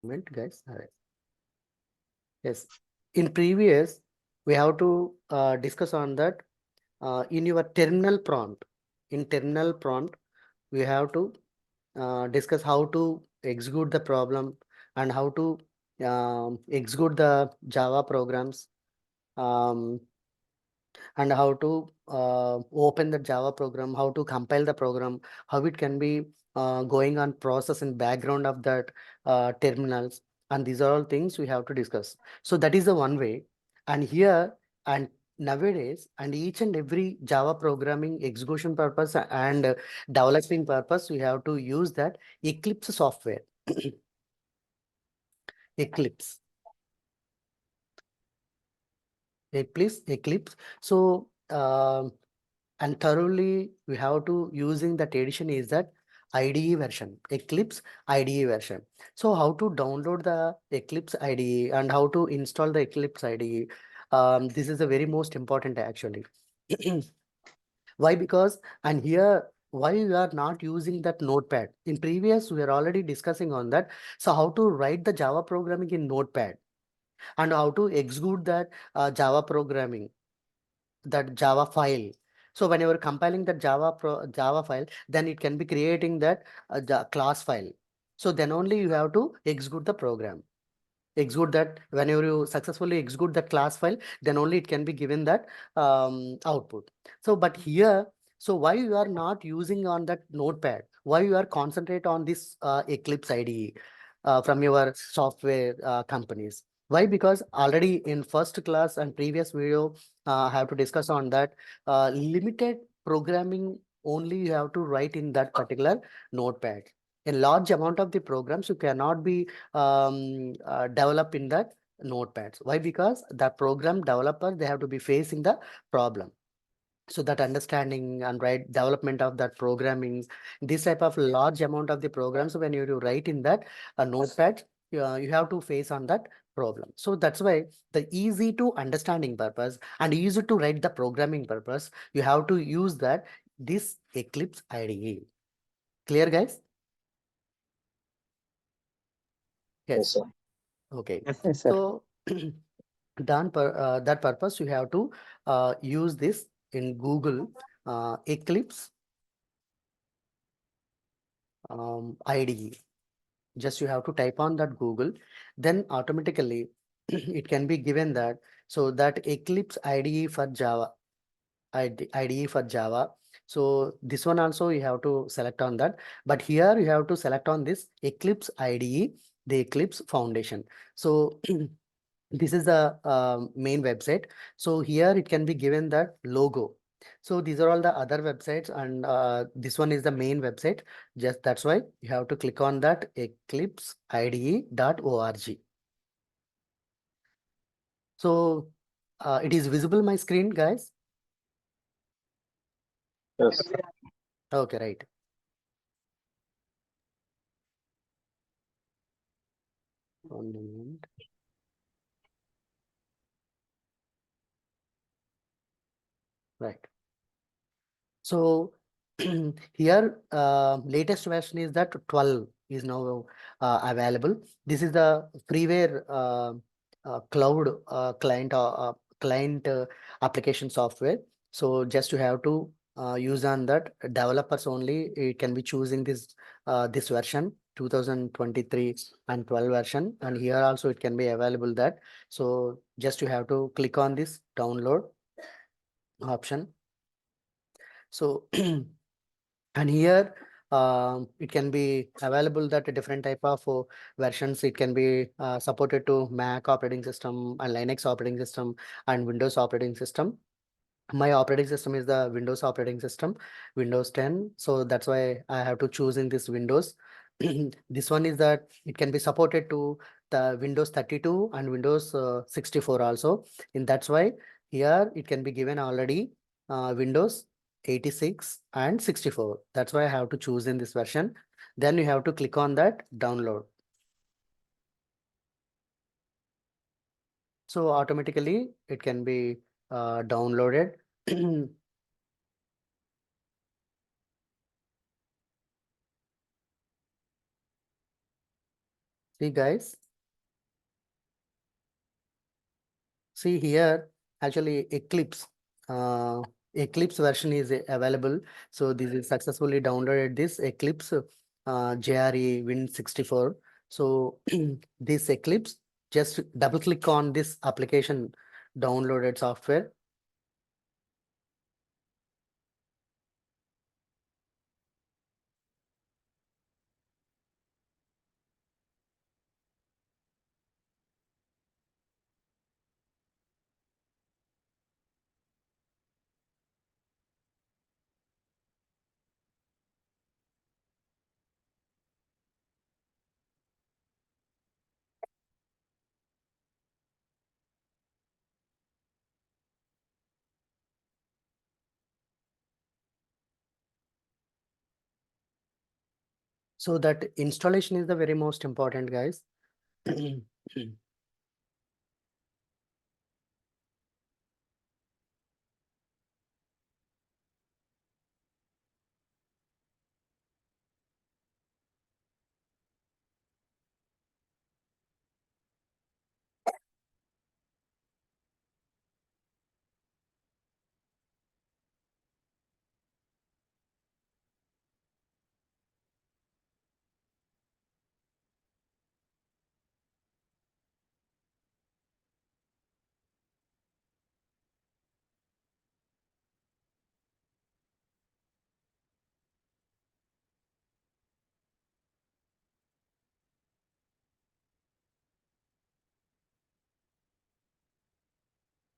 Moment, guys. Yes. In previous, we have to discuss on that in your terminal prompt. In terminal prompt, we have to discuss how to execute the problem and how to execute the Java programs. Um, and how to open the Java program, how to compile the program, how it can be going on process in background of that terminals. And these are all things we have to discuss. So that is the one way. And here and nowadays, and each and every Java programming execution purpose and developing purpose, we have to use that Eclipse software. Eclipse. Eclipse. So and thoroughly we have to using that edition is that IDE version, Eclipse IDE version. So how to download the Eclipse IDE and how to install the Eclipse IDE? This is the very most important actually. Why? Because and here why we are not using that notepad? In previous we are already discussing on that. So how to write the Java programming in notepad and how to execute that Java programming, that Java file. So when you are compiling the Java file, then it can be creating that class file. So then only you have to execute the program. Execute that whenever you successfully execute that class file, then only it can be given that output. So but here, so why you are not using on that notepad? Why you are concentrate on this Eclipse IDE from your software companies? Why? Because already in first class and previous video, I have to discuss on that limited programming only you have to write in that particular notepad. A large amount of the programs you cannot be develop in that notepads. Why? Because the program developer, they have to be facing the problem. So that understanding and right development of that programming, this type of large amount of the programs, when you write in that notepad, you have to face on that problem. So that's why the easy to understanding purpose and easy to write the programming purpose, you have to use that this Eclipse IDE. Clear, guys? Yes, Yes. sir. Okay. Yes, sir. So that purpose, you have to use this in Google Eclipse IDE. Just you have to type on that Google, then automatically it can be given that. So that Eclipse IDE for Java, IDE for Java. So this one also you have to select on that. But here you have to select on this Eclipse IDE, the Eclipse Foundation. So this is the main website. So here it can be given that logo. So these are all the other websites, and this one is the main website. Just that's why you have to click on that eclipseide.org. So it is visible my screen, guys. Yes. Okay, right. One moment. Right. So here latest version is that 12 is now available. This is the freeware cloud client application software. So just you have to use on that developers only. It can be choosing this version 2023 and 12 version, and here also it can be available that. So just you have to click on this download option. So and here it can be available that different type of versions. It can be supported to Mac operating system and Linux operating system and Windows operating system. My operating system is the Windows operating system, Windows 10. So that's why I have to choose in this Windows. This one is that it can be supported to the Windows 32 and Windows 64 also. And that's why here it can be given already Windows 86 and 64. That's why I have to choose in this version. Then you have to click on that download. So automatically it can be downloaded. See guys, see here, actually Eclipse, uh, Eclipse version is available. So this is successfully downloaded this Eclipse JRE Win64. So this Eclipse, just double click on this application downloaded software. So that installation is the very most important, guys.